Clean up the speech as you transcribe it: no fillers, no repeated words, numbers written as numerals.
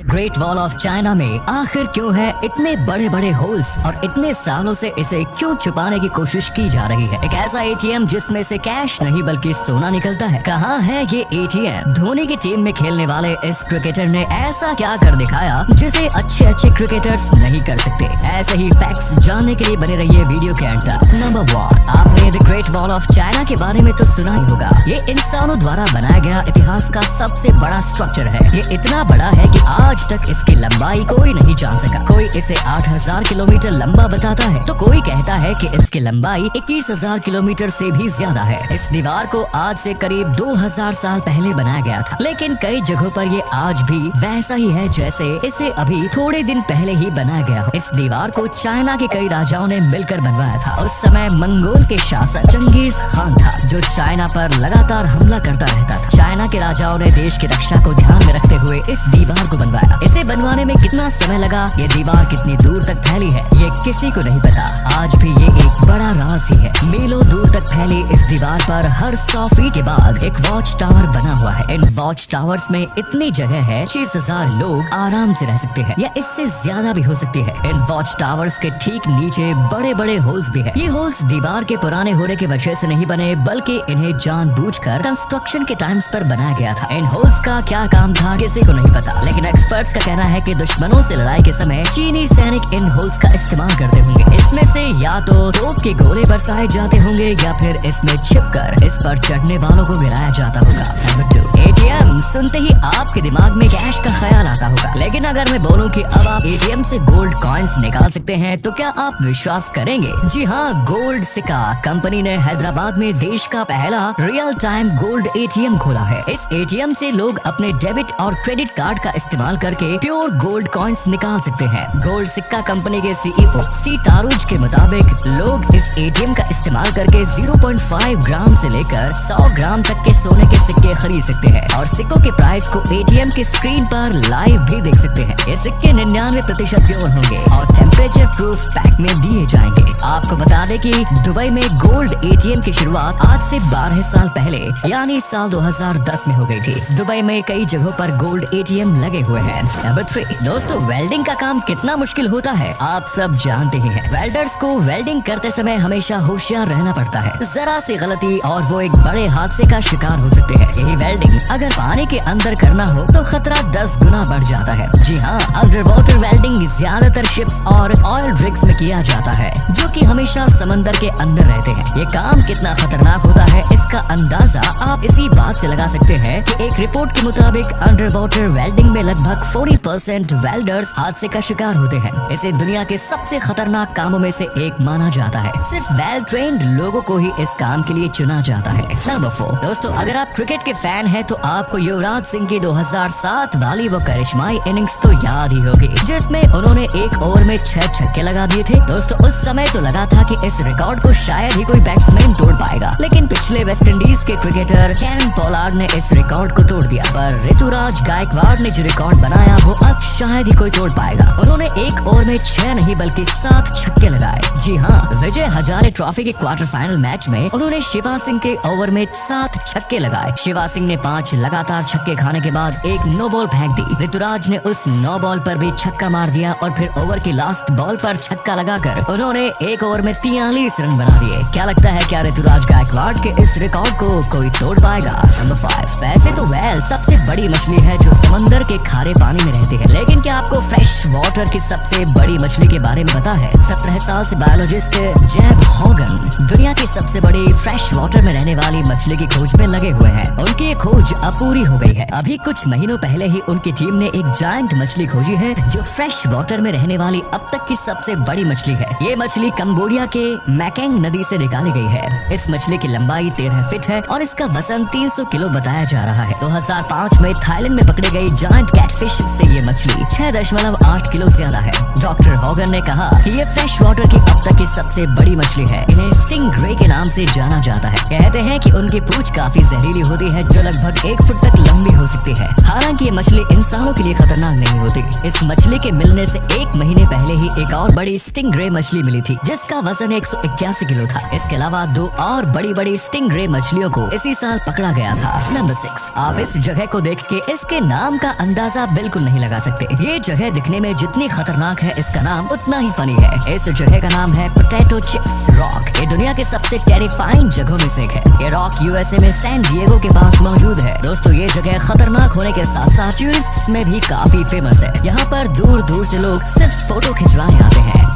Great wall of China में आखिर क्यों है इतने बड़े बड़े होल्स और इतने सालों से इसे क्यों छुपाने की कोशिश की जा रही है। एक ऐसा एटीएम जिसमें से कैश नहीं बल्कि सोना निकलता है। कहाँ है ये एटीएम? धोनी की टीम में खेलने वाले इस क्रिकेटर ने ऐसा क्या कर दिखाया जिसे अच्छे अच्छे क्रिकेटर्स नहीं कर सकते। ऐसे ही फैक्ट्स जानने के लिए बने रहिए वीडियो के अंत तक। नंबर 1, आपने the great wall of China के बारे में तो सुना ही होगा। ये इंसानों द्वारा बनाया गया इतिहास का सबसे बड़ा स्ट्रक्चर है। ये इतना बड़ा है कि आज तक इसकी लंबाई कोई नहीं जान सका। कोई इसे 8000 किलोमीटर लंबा बताता है तो कोई कहता है कि इसकी लंबाई 21000 किलोमीटर से भी ज्यादा है। इस दीवार को आज से करीब 2000 साल पहले बनाया गया था, लेकिन कई जगहों पर ये आज भी वैसा ही है जैसे इसे अभी थोड़े दिन पहले ही बनाया गया हो। इस दीवार को चाइना के कई राजाओं ने मिलकर बनवाया था। उस समय मंगोल के शासक चंगेज खान था जो चाइना पर लगातार हमला करता रहता था। चाइना के राजाओं ने देश की रक्षा को ध्यान में रखते हुए इस दीवार को बनवाया। इसे बनवाने में कितना समय लगा, ये दीवार कितनी दूर तक फैली है, ये किसी को नहीं पता। आज भी ये एक बड़ा राज ही है। मीलों दूर तक फैली इस दीवार पर हर 100 फीट के बाद एक वॉच टावर बना हुआ है। इन वॉच टावर्स में इतनी जगह है 6000 लोग आराम से रह सकते हैं या इससे ज्यादा भी हो सकती है। इन वॉच टावर्स के ठीक नीचे बड़े बड़े होल्स भी है। ये होल्स दीवार के पुराने होने की वजह से नहीं बने, बल्कि इन्हें जानबूझकर कंस्ट्रक्शन के टाइम्स पर बनाया गया था। इन होल्स का क्या काम था किसी को नहीं पता, लेकिन एक्सपर्ट्स का कहना है कि दुश्मनों से लड़ाई के समय चीनी सैनिक इन होल्स का इस्तेमाल करते होंगे। इसमें से या तो तोप के गोले बरसाए जाते होंगे या फिर इसमें छिपकर इस पर चढ़ने वालों को गिराया जाता होगा। नंबर 2, एटीएम सुनते ही आपके दिमाग में कैश का ख्याल आता होगा, लेकिन अगर मैं बोलूं कि अब आप एटीएम से गोल्ड कॉइन्स निकाल सकते हैं तो क्या आप विश्वास करेंगे? जी हाँ, गोल्ड सिक्का कंपनी ने हैदराबाद में देश का पहला रियल टाइम गोल्ड एटीएम खोला है। इस एटीएम से लोग अपने डेबिट और क्रेडिट कार्ड का इस्तेमाल करके प्योर गोल्ड कॉइन्स निकाल सकते हैं। गोल्ड सिक्का कंपनी के सीईओ सी तारुज के मुताबिक लोग इस एटीएम का इस्तेमाल करके 0.5 ग्राम से लेकर 100 ग्राम तक के सोने के सिक्के खरीद सकते हैं और सिक्कों के प्राइस को एटीएम के स्क्रीन पर लाइव भी देख सकते हैं। ये सिक्के 99% प्योर होंगे और टेम्परेचर प्रूफ पैक में दिए जाएंगे। आपको बता दें कि दुबई में गोल्ड एटीएम की शुरुआत आज से 12 साल पहले यानी साल 2010 में हो गई थी। दुबई में कई जगहों पर गोल्ड एटीएम लगे हुए हैं। नंबर 3, दोस्तों वेल्डिंग का काम कितना मुश्किल होता है आप सब जानते ही हैं। वेल्डर्स को वेल्डिंग करते समय हमेशा होशियार रहना पड़ता है। जरा सी गलती और वो एक बड़े हादसे का शिकार हो सकते हैं। यही वेल्डिंग अगर पानी के अंदर करना हो तो खतरा 10 गुना बढ़ जाता है। जी हाँ, अंडर वाटर वेल्डिंग ज्यादातर शिप्स और ऑयल रिग्स में किया जाता है जो कि हमेशा समंदर के अंदर रहते हैं। ये काम कितना खतरनाक होता है इसका अंदाजा आप इसी बात से लगा सकते हैं कि एक रिपोर्ट के मुताबिक अंडर वाटर वेल्डिंग में लगभग 40% वेल्डर्स हादसे का शिकार होते हैं। इसे दुनिया के सबसे खतरनाक कामों में से एक माना जाता है। सिर्फ वेल ट्रेन्ड लोगों को ही इस काम के लिए चुना जाता है। नंबर 4, दोस्तों अगर आप क्रिकेट के फैन हैं तो आपको युवराज सिंह की 2007 वाली वो करिश्माई इनिंग्स तो याद ही होगी जिसमें उन्होंने एक ओवर में 6 छक्के लगा दिए थे। दोस्तों उस समय तो लगा था कि इस रिकॉर्ड को शायद ही कोई बैट्समैन तोड़ पाएगा, लेकिन पिछले वेस्ट इंडीज के क्रिकेटर कैरन पोलार्ड ने इस रिकॉर्ड को तोड़ दिया। पर ऋतुराज गायकवाड़ ने जो रिकॉर्ड बनाया वो अब शायद ही कोई तोड़ पाएगा। उन्होंने एक ओवर में 6 नहीं बल्कि 7 छक्के लगाए। जी हाँ, विजय हजारे ट्रॉफी के क्वार्टर फाइनल मैच में उन्होंने शिवा सिंह के ओवर में 7 छक्के लगाए। शिवा सिंह ने 5 लगातार छक्के खाने के बाद एक नो बॉल फेंक दी। ऋतुराज ने उस नो बॉल पर भी छक्का मार दिया और फिर ओवर की लास्ट बॉल पर छक्का लगाकर उन्होंने एक ओवर में 43 रन बना दिए। क्या लगता है क्या ऋतुराज गायकवाड़ के इस रिकॉर्ड को कोई तोड़ पाएगा? नंबर 5, वैसे तो वेल सबसे बड़ी मछली है जो समंदर के खारे पानी में रहती है, लेकिन क्या आपको फ्रेश वाटर की सबसे बड़ी मछली के बारे में पता है? 17 साल से बायोलॉजिस्ट जेब हॉगन दुनिया की सबसे बड़ी फ्रेश वाटर में रहने वाली मछली की खोज में लगे हुए हैं। उनकी ये खोज अब पूरी हो गई है। अभी कुछ महीनों पहले ही उनकी टीम ने एक जायंट मछली खोजी है जो फ्रेश वाटर में रहने वाली अब तक की सबसे बड़ी मछली है। ये मछली कंबोडिया के मैकेंग नदी से निकाली गई है। इस मछली की लंबाई 13 फीट है और इसका वजन 300 किलो बताया जा रहा है। 2005 में थाईलैंड में पकड़ी गई जायंट कैटफिश से ये मछली 6.8 किलो ज्यादा है। डॉक्टर हॉगन ने कहा कि ये फ्रेश वाटर की अब तक की सबसे बड़ी मछली है। इन्हें स्टिंगरे के नाम से जाना जाता है। कहते हैं कि उनकी पूंछ काफी जहरीली होती है जो लगभग 1 फुट तक लंबी हो सकती है। हालांकि ये मछली इंसानों के लिए खतरनाक नहीं होती। इस मछली के मिलने से 1 महीने पहले ही एक और बड़ी स्टिंगरे मछली मिली थी जिसका वजन 181 किलो था। इसके अलावा 2 और बड़ी स्टिंगरे मछलियों को इसी साल पकड़ा गया था। नंबर 6, आप इस जगह को देख के इसके नाम का अंदाजा बिल्कुल नहीं लगा सकते। सकते। ये जगह दिखने में जितनी खतरनाक है, इसका नाम उतना ही फनी है। इस जगह का नाम है पोटैटो चिप्स रॉक। ये दुनिया के सबसे टेरिफाइंग जगहों में से एक है। ये रॉक यूएसए में सैन डिएगो के पास मौजूद है। दोस्तों, ये जगह खतरनाक होने के साथ साथ टूरिस्ट में भी काफी फेमस है। यहाँ पर दूर दूर से लोग सिर्फ फोटो खिंचवाने आते हैं।